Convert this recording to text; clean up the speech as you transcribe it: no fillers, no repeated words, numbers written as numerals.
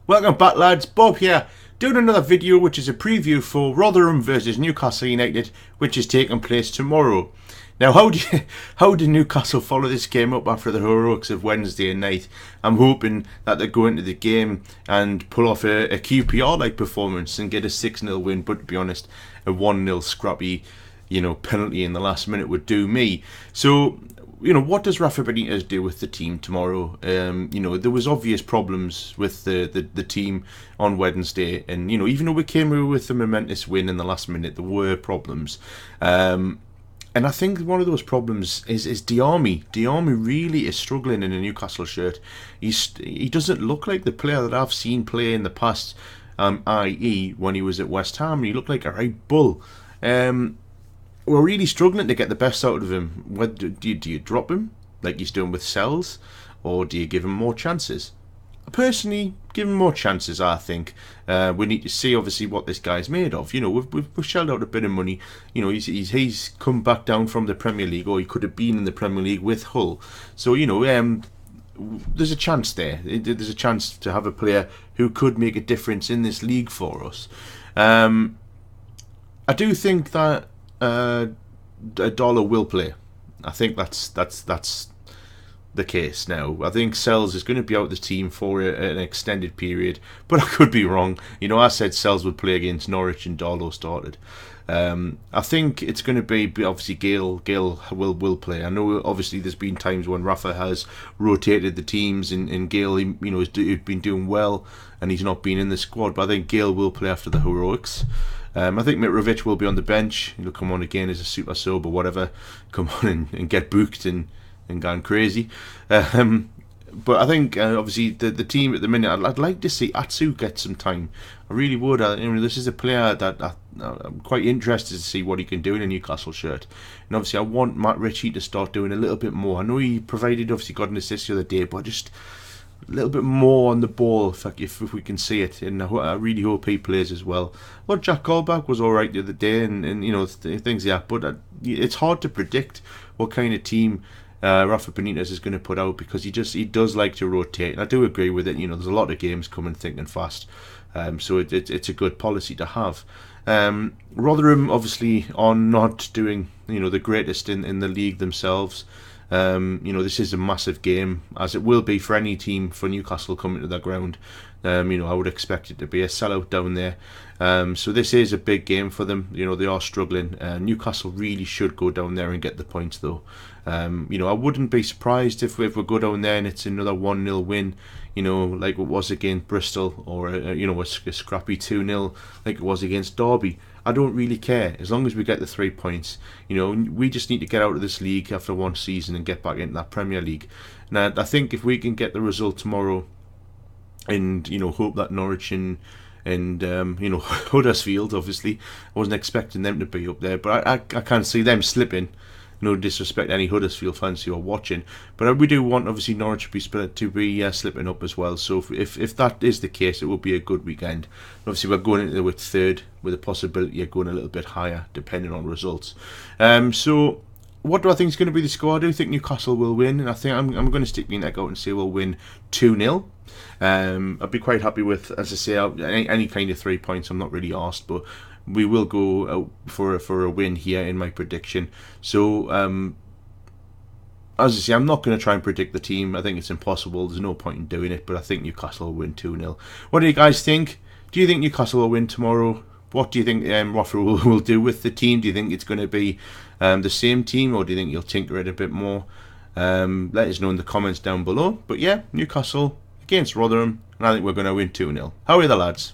Welcome back, lads. Bob here, doing another video which is a preview for Rotherham versus Newcastle United, which is taking place tomorrow. Now, how do Newcastle follow this game up after the heroics of Wednesday night? I'm hoping that they go into the game and pull off a QPR-like performance and get a 6-0 win, but to be honest, a 1-0 scrappy, penalty in the last minute would do me. So, what does Rafa Benitez do with the team tomorrow? There was obvious problems with the team on Wednesday, and even though we came away with a momentous win in the last minute, there were problems. And I think one of those problems is Diarmi. Diarmi really is struggling in a Newcastle shirt. He doesn't look like the player that I've seen play in the past, i.e. when he was at West Ham. He looked like a right bull. We're really struggling to get the best out of him. Do you drop him like he's doing with Sells, or do you give him more chances? Personally, give him more chances. I think we need to see obviously what this guy's made of. We've shelled out a bit of money. He's come back down from the Premier League, or he could have been in the Premier League with Hull. So there's a chance there. There's a chance to have a player who could make a difference in this league for us. I do think that a dollar will play. I think that's the case now. I think Sells is going to be out of the team for an extended period, but I could be wrong. I said Sells would play against Norwich and Darlow started. I think it's going to be obviously Gale will play. I know obviously there's been times when Rafa has rotated the teams and Gale has been doing well and he's not been in the squad, but I think Gale will play after the heroics. I think Mitrovic will be on the bench. He'll come on again as a super sub or whatever. Come on and get booked and gone crazy. But I think obviously the team at the minute, I'd like to see Atsu get some time. I really would. This is a player that I'm quite interested to see what he can do in a Newcastle shirt. And obviously I want Matt Ritchie to start doing a little bit more. I know he obviously got an assist the other day, but just a little bit more on the ball if we can see it, and I really hope he plays as well. Well, Jack Colback was alright the other day, and things, yeah, but it's hard to predict what kind of team Rafa Benitez is going to put out, because he does like to rotate, and I do agree with it. There's a lot of games coming thick and fast, so it's a good policy to have. Rotherham obviously are not doing the greatest in the league themselves. This is a massive game, as it will be for any team for Newcastle coming to their ground. I would expect it to be a sellout down there. So this is a big game for them. They are struggling. Newcastle really should go down there and get the points, though. I wouldn't be surprised if we go down there and it's another 1-0 win, like it was against Bristol, or a scrappy 2-0 like it was against Derby. I don't really care, as long as we get the 3 points. We just need to get out of this league after one season and get back into that Premier League. Now, I think if we can get the result tomorrow, and hope that Norwich and Huddersfield, obviously, I wasn't expecting them to be up there, but I can't see them slipping. No disrespect to any Huddersfield fans who are watching, but we do want obviously Norwich to be slipping up as well. So if that is the case, it will be a good weekend. And obviously, we're going into it third with the possibility of going a little bit higher depending on results. So what do I think is going to be the score? I do think Newcastle will win, and I think I'm going to stick my neck out and say we'll win 2-0. I'd be quite happy with, as I say, any kind of 3 points. I'm not really asked, but we will go out for a win here in my prediction. So, as I say, I'm not going to try and predict the team. I think it's impossible. There's no point in doing it, but I think Newcastle will win 2-0. What do you guys think? Do you think Newcastle will win tomorrow? What do you think Rafa will do with the team? Do you think it's going to be the same team, or do you think he'll tinker it a bit more? Let us know in the comments down below. But yeah, Newcastle against Rotherham, and I think we're going to win 2-0. How are the lads?